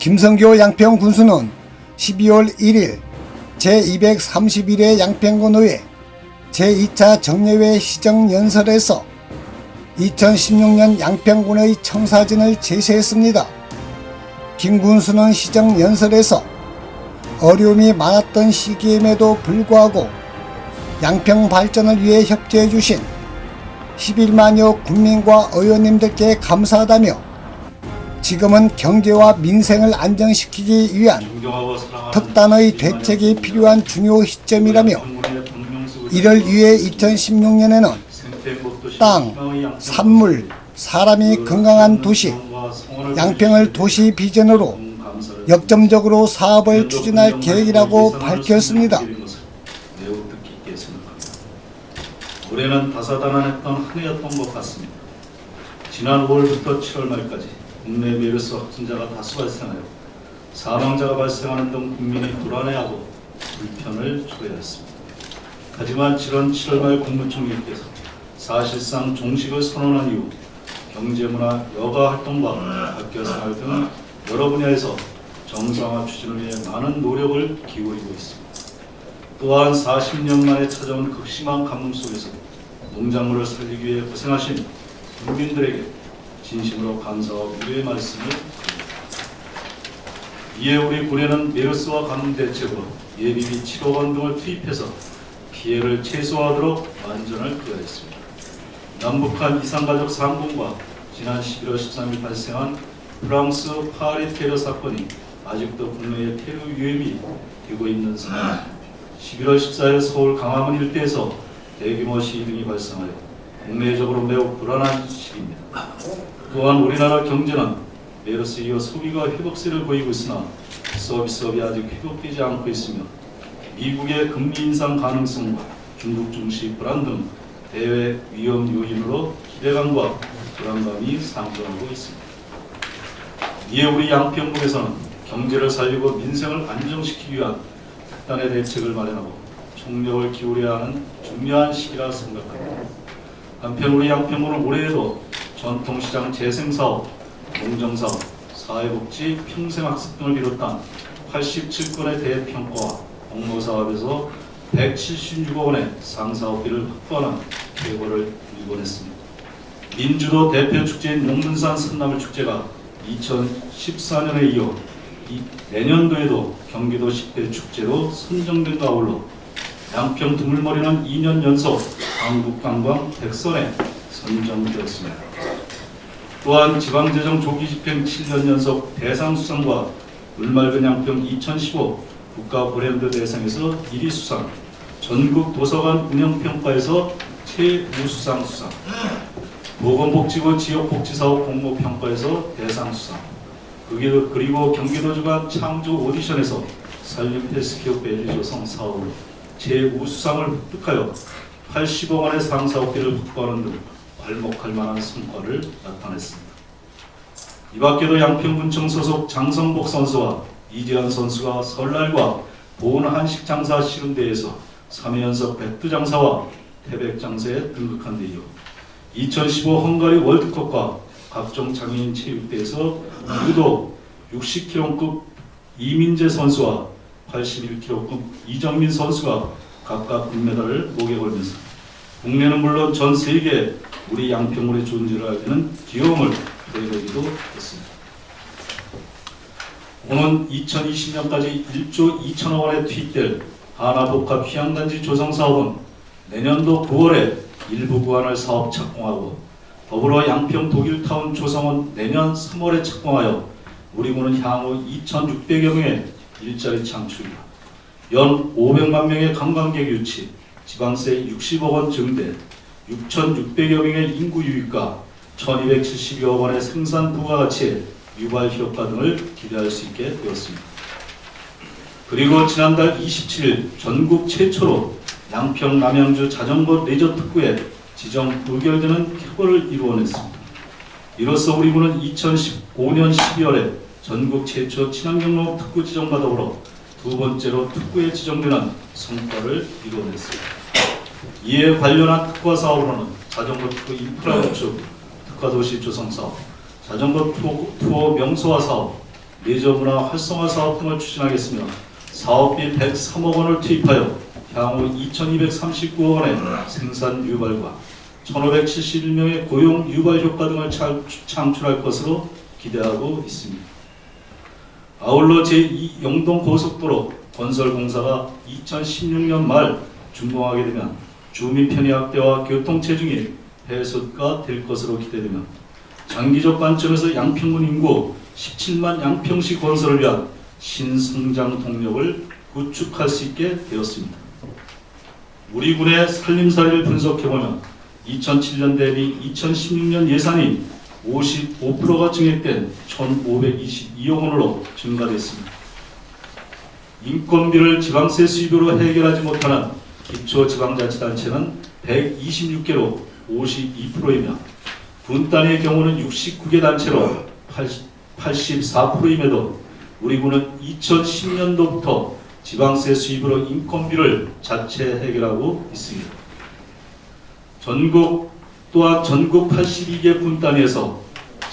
김성교 양평군수는 12월 1일 제231회 양평군의회 제2차 정례회 시정연설에서 2016년 양평군의 청사진을 제시했습니다. 김 군수는 시정연설에서 어려움이 많았던 시기임에도 불구하고 양평 발전을 위해 협조해 주신 11만여 국민과 의원님들께 감사하다며 지금은 경제와 민생을 안정시키기 위한 특단의 대책이 필요한 중요 시점이라며 이를 위해 2016년에는 땅, 산물, 사람이 건강한 도시, 양평을 도시 비전으로 역점적으로 사업을 추진할 계획이라고 밝혔습니다. 올해는 다사다난했던 한 해였던 것 같습니다. 지난 5월부터 7월 말까지 국내 메르스 확진자가 다수 발생하여 사망자가 발생하는 등 국민이 불안해하고 불편을 초래했습니다. 하지만 지난 7월 말 국무총리께서 사실상 종식을 선언한 이후 경제문화, 여가 활동과 학교생활 등 여러 분야에서 정상화 추진을 위해 많은 노력을 기울이고 있습니다. 또한 40년 만에 찾아온 극심한 가뭄 속에서 농작물을 살리기 위해 고생하신 국민들에게 진심으로 감사와 위로의 말씀을 드립니다. 이에 우리 군에는 메르스와 가뭄 대책으로 예비비 7억 원 등을 투입해서 피해를 최소화하도록 만전을 기하였습니다. 남북한 이산가족 상봉과 지난 11월 13일 발생한 프랑스 파리 테러 사건이 아직도 국내에 테러 위험이 되고 있는 상황. 11월 14일 서울 강화문 일대에서 대규모 시위 등이 발생하여 국내적으로 매우 불안한 시기입니다. 또한 우리나라 경제는 메르스 이후 소비가 회복세를 보이고 있으나 서비스업이 아직 회복되지 않고 있으며 미국의 금리 인상 가능성과 중국 증시 불안 등 대외 위험 요인으로 기대감과 불안감이 상존하고 있습니다. 이에 우리 양평군에서는 경제를 살리고 민생을 안정시키기 위한 특단의 대책을 마련하고 총력을 기울여야 하는 중요한 시기라 생각합니다. 한편 우리 양평군은 올해에도 전통시장 재생사업, 농정사업, 사회복지, 평생학습 등을 비롯한 87건의 대평가와 공모사업에서 176억 원의 상사업비를 확보하는 계획을 일궈냈습니다. 민주도 대표 축제인 용문산 산나물 축제가 2014년에 이어 내년도에도 경기도 10대 축제로 선정된 가운데 양평 두물머리는 2년 연속 한국관광 100선에 선정되었습니다. 또한 지방재정 조기집행 7년 연속 대상 수상과 물맑은 양평 2015 국가 브랜드 대상에서 1위 수상, 전국 도서관 운영평가에서 최우수상 수상, 보건복지부 지역복지사업 공모평가에서 대상 수상, 그리고 경기도주간 창조 오디션에서 산림 헬스케어 밸류 조성 사업으로 제5수상을 획득하여 80억 원의 상사업비를 확보하는 등 괄목할 만한 성과를 나타냈습니다. 이 밖에도 양평군청 소속 장성복 선수와 이재현 선수가 설날과 보은 한식 장사 씨름대회에서 3회 연속 배트 장사와 태백 장사에 등극한 데 이어 2015 헝가리 월드컵과 각종 장애인 체육대회에서 유도 60kg급 이민재 선수와 81kg급 이정민 선수가 각각 금메달을 목에 걸면서 국내는 물론 전 세계에 우리 양평군의 존재를 알리는 기여움을 보여주기도 했습니다. 오는 2020년까지 1조 2천억 원에 투입될 하나복합 휴양단지 조성사업은 내년도 9월에 일부 구간을 사업 착공하고 더불어 양평 독일타운 조성은 내년 3월에 착공하여 우리 군은 향후 2,600여 명의 일자리 창출이다. 연 500만 명의 관광객 유치, 지방세 60억 원 증대, 6,600여 명의 인구 유입과 1,270여 원의 생산 부가가치의 유발 효과 등을 기대할 수 있게 되었습니다. 그리고 지난달 27일 전국 최초로 양평 남양주 자전거 레저 특구에 지정 의결되는 쾌거를 이루어냈습니다. 이로써 우리 군은 2015년 12월에 전국 최초 친환경로 특구 지정과 더불어 두 번째로 특구에 지정되는 성과를 이루어냈습니다. 이에 관련한 특화 사업으로는 자전거 특구 인프라 구축, 특화도시 조성 사업, 자전거 투어 명소화 사업, 레저문화 활성화 사업 등을 추진하겠으며 사업비 103억 원을 투입하여 향후 2,239억 원의 생산 유발과 1,571명의 고용 유발 효과 등을 창출할 것으로 기대하고 있습니다. 아울러 제2 영동 고속도로 건설 공사가 2016년 말 준공하게 되면 주민 편의 확대와 교통 체증이 해소가 될 것으로 기대되며 장기적 관점에서 양평군 인구 17만 양평시 건설을 위한 신성장 동력을 구축할 수 있게 되었습니다. 우리 군의 살림살이를 분석해보면 2007년 대비 2016년 예산이 55%가 증액된 1,522억 원으로 증가됐습니다. 인건비를 지방세 수입으로 해결하지 못하는 기초지방자치단체는 126개로 52%이며 군 단위의 경우는 69개 단체로 84%임에도 우리 군은 2010년도부터 지방세 수입으로 인건비를 자체 해결하고 있습니다. 또한 전국 82개 군 단위에서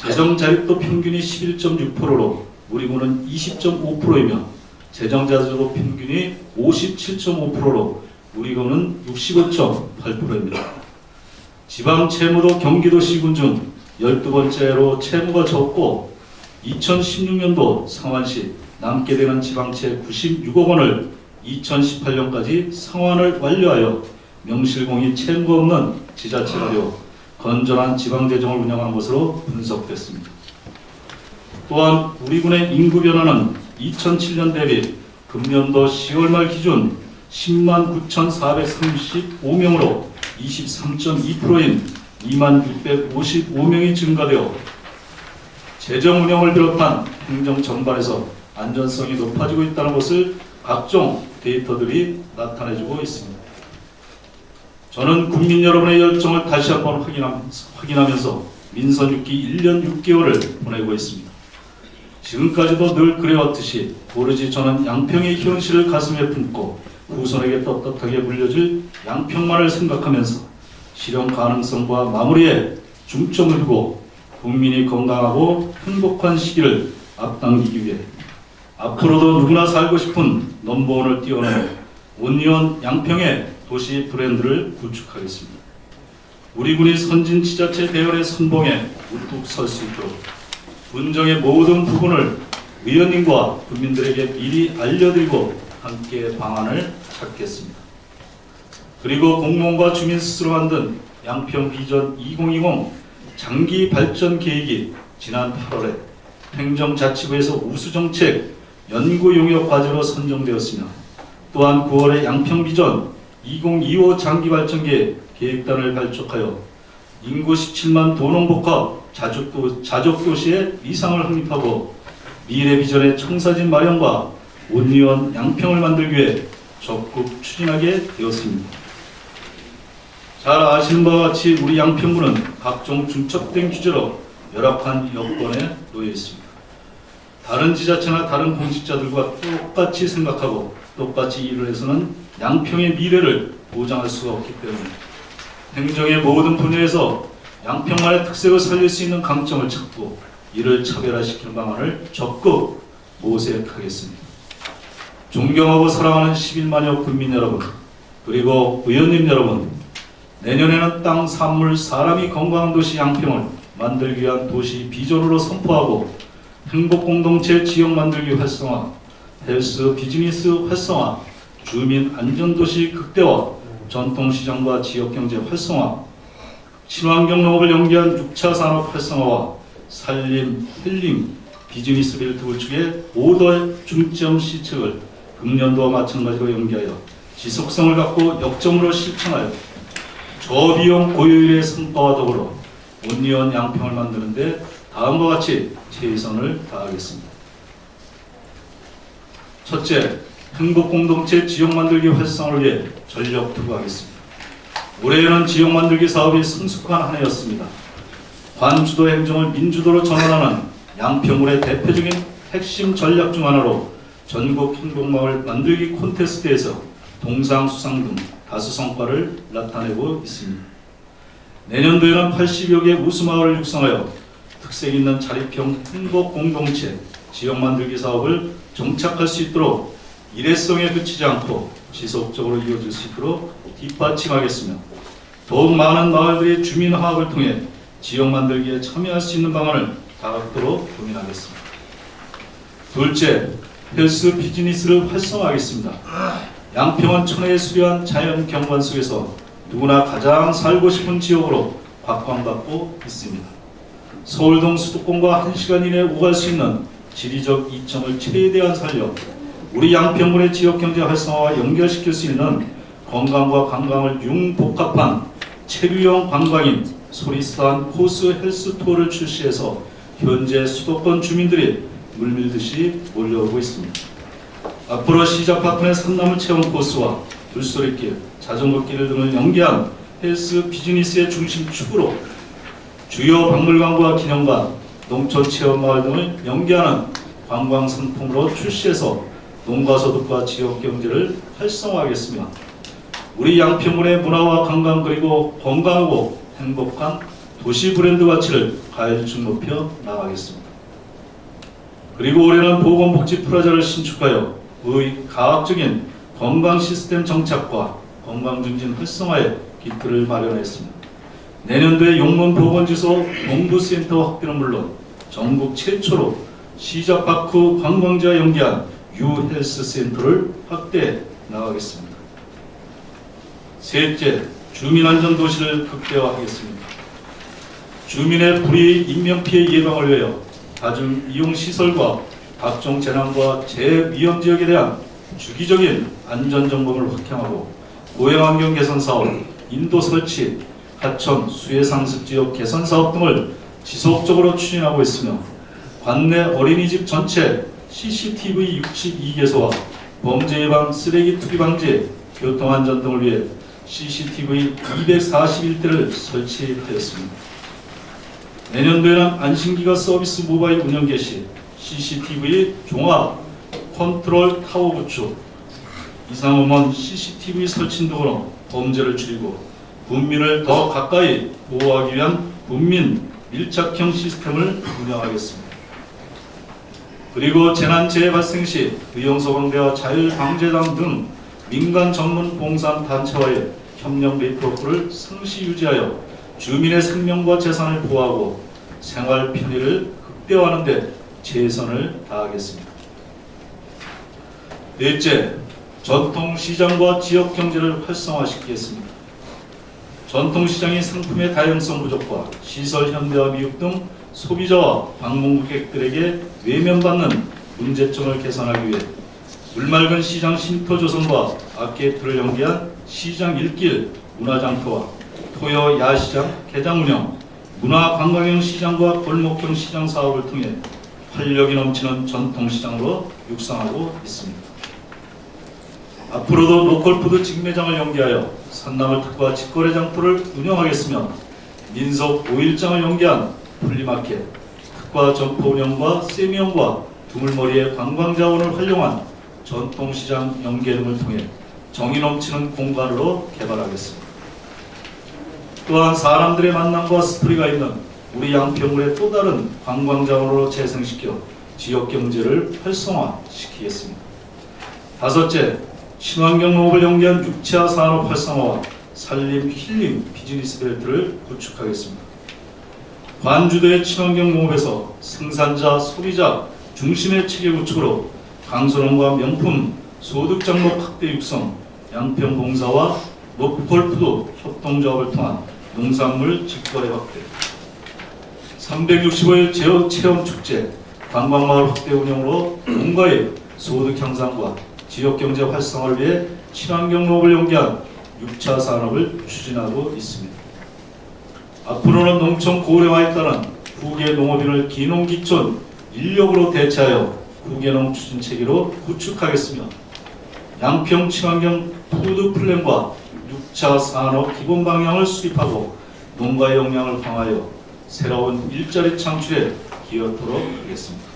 재정 자립도 평균이 11.6%로 우리 군은 20.5%이며 재정 자립도 평균이 57.5%로 우리 군은 65.8%입니다. 지방 채무도 경기도 시군 중 12번째로 채무가 적고 2016년도 상환시 남게 되는 지방채 96억 원을 2018년까지 상환을 완료하여 명실공히 채무가 없는 지자체가 되어 건전한 지방재정을 운영한 것으로 분석됐습니다. 또한 우리 군의 인구 변화는 2007년 대비 금년도 10월 말 기준 10만 9,435명으로 23.2%인 2655명이 증가되어 재정 운영을 비롯한 행정 전반에서 안전성이 높아지고 있다는 것을 각종 데이터들이 나타내주고 있습니다. 저는 국민 여러분의 열정을 다시 한번 확인하면서 민선 6기 1년 6개월을 보내고 있습니다. 지금까지도 늘 그래왔듯이 오로지 저는 양평의 현실을 가슴에 품고 후손에게 떳떳하게 물려줄 양평만을 생각하면서 실현 가능성과 마무리에 중점을 두고 국민이 건강하고 행복한 시기를 앞당기기 위해 앞으로도 누구나 살고 싶은 넘버원을 뛰어넘어 온리원 양평의 도시 브랜드를 구축하겠습니다. 우리 군이 선진 지자체 대열의 선봉에 우뚝 설 수 있도록 군정의 모든 부분을 의원님과 국민들에게 미리 알려드리고 함께 방안을 찾겠습니다. 그리고 공무원과 주민 스스로 만든 양평 비전 2020 장기 발전 계획이 지난 8월에 행정자치부에서 우수정책 연구 용역 과제로 선정되었으며 또한 9월에 양평 비전 2025 장기 발전 계획단을 발족하여 인구 17만 도농복합 자족도시의 이상을 확립하고 미래 비전의 청사진 마련과 온리원 양평을 만들기 위해 적극 추진하게 되었습니다. 잘 아시는 바와 같이 우리 양평군은 각종 중첩된 규제로 열악한 여건에 놓여 있습니다. 다른 지자체나 다른 공직자들과 똑같이 생각하고 똑같이 일을 해서는 양평의 미래를 보장할 수가 없기 때문에 행정의 모든 분야에서 양평만의 특색을 살릴 수 있는 강점을 찾고 이를 차별화시키는 방안을 적극 모색하겠습니다. 존경하고 사랑하는 11만여 국민 여러분, 그리고 의원님 여러분, 내년에는 땅, 산물, 사람이 건강한 도시 양평을 만들기 위한 도시 비전으로 선포하고 행복공동체 지역 만들기 활성화, 헬스 비즈니스 활성화, 주민 안전도시 극대화, 전통시장과 지역경제 활성화, 친환경 농업을 연계한 6차 산업 활성화와 산림, 힐링, 비즈니스 벨트 구축의 5대 중점 시책을 금년도와 마찬가지로 연계하여 지속성을 갖고 역점으로 실천하여 저비용 고효율의 성과와 더불어 온리원 양평을 만드는 데 다음과 같이 최선을 다하겠습니다. 첫째, 행복공동체 지역 만들기 활성화를 위해 전력 투구하겠습니다. 올해에는 지역 만들기 사업이 성숙한 한 해였습니다. 관주도 행정을 민주도로 전환하는 양평군의 대표적인 핵심 전략 중 하나로 전국 행복마을 만들기 콘테스트에서 동상 수상 등 다수 성과를 나타내고 있습니다. 내년도에는 80여 개 우수마을을 육성하여 특색 있는 자립형 행복공동체 지역 만들기 사업을 정착할 수 있도록 일회성에 그치지 않고 지속적으로 이어질 수 있도록 뒷받침하겠으며 더욱 많은 마을들의 주민 화합을 통해 지역 만들기에 참여할 수 있는 방안을 다각도로 고민하겠습니다. 둘째, 헬스 비즈니스를 활성화하겠습니다. 양평은 천혜의 수려한 자연 경관 속에서 누구나 가장 살고 싶은 지역으로 각광받고 있습니다. 서울동 수도권과 1시간 이내에 오갈 수 있는 지리적 이점을 최대한 살려 우리 양평군의 지역경제 활성화와 연결시킬 수 있는 건강과 관광을 융복합한 체류형 관광인 소리산 코스 헬스 투어를 출시해서 현재 수도권 주민들이 물밀듯이 몰려오고 있습니다. 앞으로 시작파크의 산나물 체험 코스와 물소리길, 자전거길 등을 연계한 헬스 비즈니스의 중심축으로 주요 박물관과 기념관, 농촌 체험마을 등을 연계하는 관광 상품으로 출시해서 농가소득과 지역경제를 활성화하겠으며 우리 양평군의 문화와 관광 그리고 건강하고 행복한 도시 브랜드 가치를 가일쭉 높여 나가겠습니다. 그리고 올해는 보건복지 프라자를 신축하여 가학적인 건강 시스템 정착과 건강 증진 활성화에 기틀을 마련했습니다. 내년도에 용문 보건지소 농부센터 확대는 물론 전국 최초로 시작파크 관광지와 연계한 유헬스센터를 확대해 나가겠습니다. 셋째, 주민안전도시를 극대화하겠습니다. 주민의 불이익 인명피해 예방을 위하여 다중이용시설과 각종 재난과 재위험지역에 대한 주기적인 안전점검을 확장하고 고해환경 개선사업, 인도 설치, 하천, 수해상습지역 개선사업 등을 지속적으로 추진하고 있으며 관내 어린이집 전체 CCTV 62개소와 범죄 예방, 쓰레기 투기 방지, 교통안전 등을 위해 CCTV 241대를 설치하였습니다. 내년도에는 안심기가 서비스 모바일 운영 개시, CCTV 종합 컨트롤 타워 구축, 이상음원 CCTV 설치 등으로 범죄를 줄이고 국민을 더 가까이 보호하기 위한 국민 밀착형 시스템을 운영하겠습니다. 그리고 재난재해 발생 시 의용소방대와 자율방재단 등 민간 전문 봉사단체와의 협력 네트워크를 상시 유지하여 주민의 생명과 재산을 보호하고 생활 편의를 극대화하는 데 최선을 다하겠습니다. 넷째, 전통시장과 지역경제를 활성화시키겠습니다. 전통시장이 상품의 다양성 부족과 시설 현대화 미흡 등 소비자와 방문객들에게 외면받는 문제점을 개선하기 위해 물맑은 시장 쉼터 조성과 아케이드를 연계한 시장 일길 문화장터와 토요 야시장 개장 운영, 문화관광형 시장과 골목형 시장 사업을 통해 활력이 넘치는 전통시장으로 육성하고 있습니다. 앞으로도 로컬푸드 직매장을 연계하여 산나물 특과 직거래 장터를 운영하겠으며 민속 5일장을 연계한 플리마켓, 특과 점포 운영과 세미형과 두물머리의 관광자원을 활용한 전통시장 연계 등을 통해 정이 넘치는 공간으로 개발하겠습니다. 또한 사람들의 만남과 스토리가 있는 우리 양평군의 또 다른 관광자원으로 재생시켜 지역경제를 활성화시키겠습니다. 다섯째, 친환경 농업을 연계한 육차 산업 활성화와 산림 힐링 비즈니스 벨트를 구축하겠습니다. 관주도의 친환경 농업에서 생산자, 소비자 중심의 체계 구축으로 강소농과 명품 소득 장목 확대 육성, 양평공사와 로컬푸드 협동조합을 통한 농산물 직거래 확대, 365일 지역 체험 축제, 관광마을 확대 운영으로 농가의 소득 향상과 지역경제 활성화를 위해 친환경 농업을 연계한 6차 산업을 추진하고 있습니다. 앞으로는 농촌 고령화에 따른 후계 농업인을 기농기촌 인력으로 대체하여 후계농 추진 체계로 구축하겠으며 양평 친환경 푸드 플랜과 6차 산업 기본 방향을 수립하고 농가의 역량을 강화하여 새로운 일자리 창출에 기여토록 하겠습니다.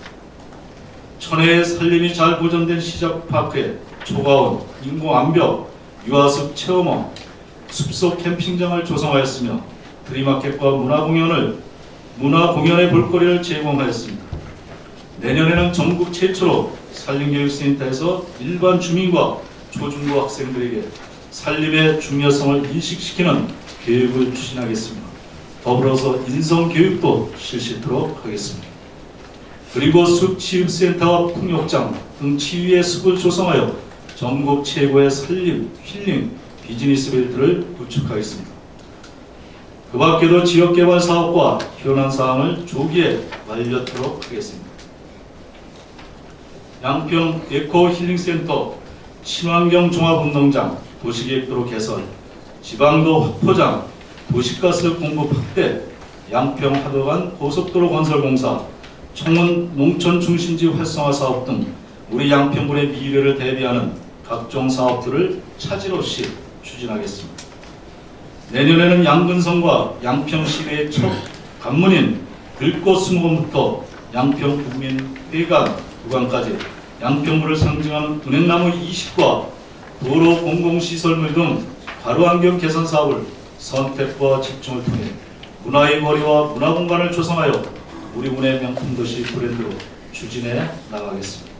천혜의 산림이 잘 보존된 시작파크에 초가온, 인공암벽, 유아숲 체험원, 숲속 캠핑장을 조성하였으며 드림마켓과 문화공연의 볼거리를 제공하였습니다. 내년에는 전국 최초로 산림교육센터에서 일반 주민과 초중고 학생들에게 산림의 중요성을 인식시키는 교육을 추진하겠습니다. 더불어서 인성교육도 실시토록 하겠습니다. 그리고 숲치유센터와 풍욕장 등 치유의 숲을 조성하여 전국 최고의 산림, 힐링, 비즈니스 벨트를 구축하겠습니다. 그 밖에도 지역개발 사업과 현안 사항을 조기에 완료토록 하겠습니다. 양평 에코 힐링센터, 친환경 종합운동장, 도시계획도로 개선, 지방도 확포장, 도시가스 공급 확대, 양평 하도간 고속도로 건설 공사, 청운 농촌 중심지 활성화 사업 등 우리 양평군의 미래를 대비하는 각종 사업들을 차질 없이 추진하겠습니다. 내년에는 양근성과 양평시내의 첫 관문인 들꽃수목원부터 양평 국민회관 구간까지 양평구를 상징하는 은행나무 20과 도로 공공시설물 등 가로환경 개선 사업을 선택과 집중을 통해 문화의 거리와 문화공간을 조성하여 우리 군의 명품도시 브랜드로 추진해 나가겠습니다.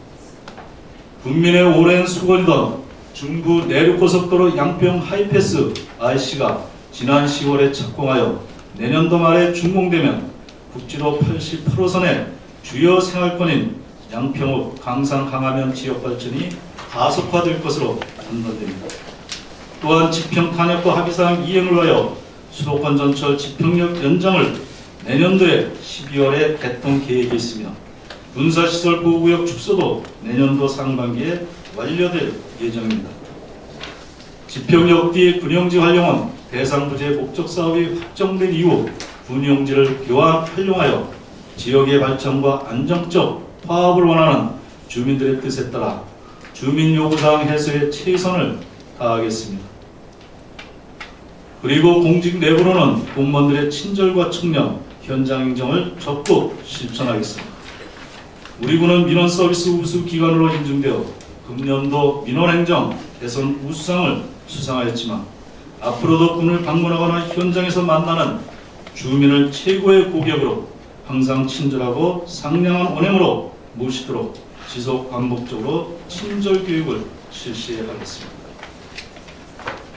국민의 오랜 수고이던 중부 내륙고속도로 양평 하이패스 IC가 지난 10월에 착공하여 내년도 말에 준공되면 국지도 88호선의 주요 생활권인 양평읍, 강산, 강화면 지역 발전이 가속화될 것으로 판단됩니다. 또한 지평 탄핵과 합의사항 이행을 위하여 수도권 전철 지평역 연장을 내년도에 12월에 개통 계획이 있으며 군사시설 보호구역 축소도 내년도 상반기에 완료될 예정입니다. 지평역 뒤 군용지 활용은 대상 부재 목적 사업이 확정된 이후 군용지를 교환 활용하여 지역의 발전과 안정적 화합을 원하는 주민들의 뜻에 따라 주민 요구사항 해소에 최선을 다하겠습니다. 그리고 공직 내부로는 공무원들의 친절과 청렴, 현장 행정을 적극 실천하겠습니다. 우리 군은 민원 서비스 우수 기관으로 인증되어 금년도 민원행정 개선 우수상을 수상하였지만 앞으로도 군을 방문하거나 현장에서 만나는 주민을 최고의 고객으로 항상 친절하고 상냥한 언행으로 모시도록 지속 반복적으로 친절 교육을 실시하겠습니다.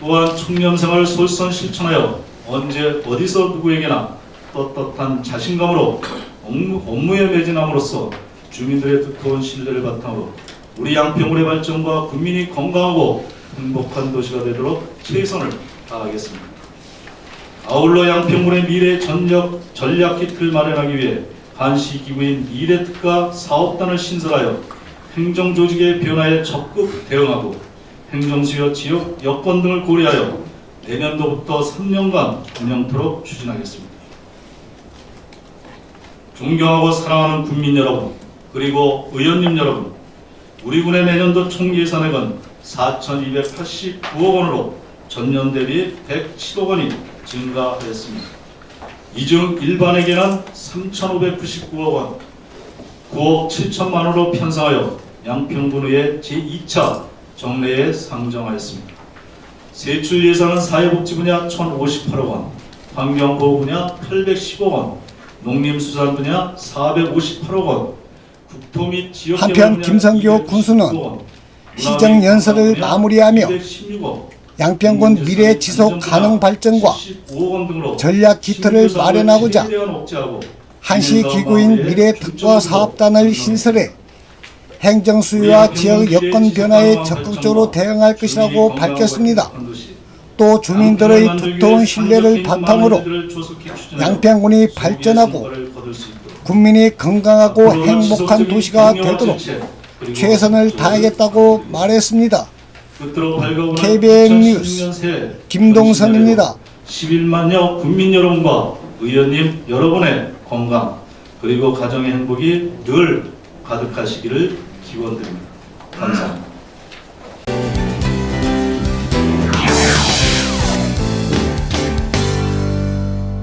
또한 청렴생활을 솔선 실천하여 언제 어디서 누구에게나 떳떳한 자신감으로 업무에 매진함으로써 주민들의 두터운 신뢰를 바탕으로 우리 양평군의 발전과 국민이 건강하고 행복한 도시가 되도록 최선을 다하겠습니다. 아울러 양평군의 미래 전략 키트를 마련하기 위해 한시기구인 미래특가 사업단을 신설하여 행정조직의 변화에 적극 대응하고 행정수요 지역 여건 등을 고려하여 내년도부터 3년간 운영토록 추진하겠습니다. 존경하고 사랑하는 국민 여러분, 그리고 의원님 여러분, 우리 군의 내년도 총 예산액은 4,289억 원으로 전년 대비 107억 원이 증가하였습니다. 이 중 일반에게는 3,599억 원, 9억 7천만 원으로 편성하여 양평군의회 제2차 정례에 상정하였습니다. 세출 예산은 사회복지 분야 1,058억 원, 환경보호 분야 810억 원, 농림수산 분야 458억 원, 국토 및 지역개발 한편 분야 김성교 210억 군수는 원, 시정 연설을 분야 마무리하며 216억, 양평군 미래 지속 가능 발전과 75억 원 등으로 전략 기틀을 마련하고자 최대한 억제하고 한시 기구인 미래 특화 사업단을 신설해 행정 수요와 지역 여건 변화에 적극적으로 대응할 것이라고 밝혔습니다. 또 주민들의 두터운 신뢰를 바탕으로 양평군이 발전하고 국민이 건강하고 행복한 도시가 되도록 최선을 다하겠다고 말했습니다. KBN 뉴스 김동선입니다. 11만여 국민 여러분과 의원님 여러분의 건강 그리고 가정의 행복이 늘 가득하시기를 기원드립니다. 감사합니다.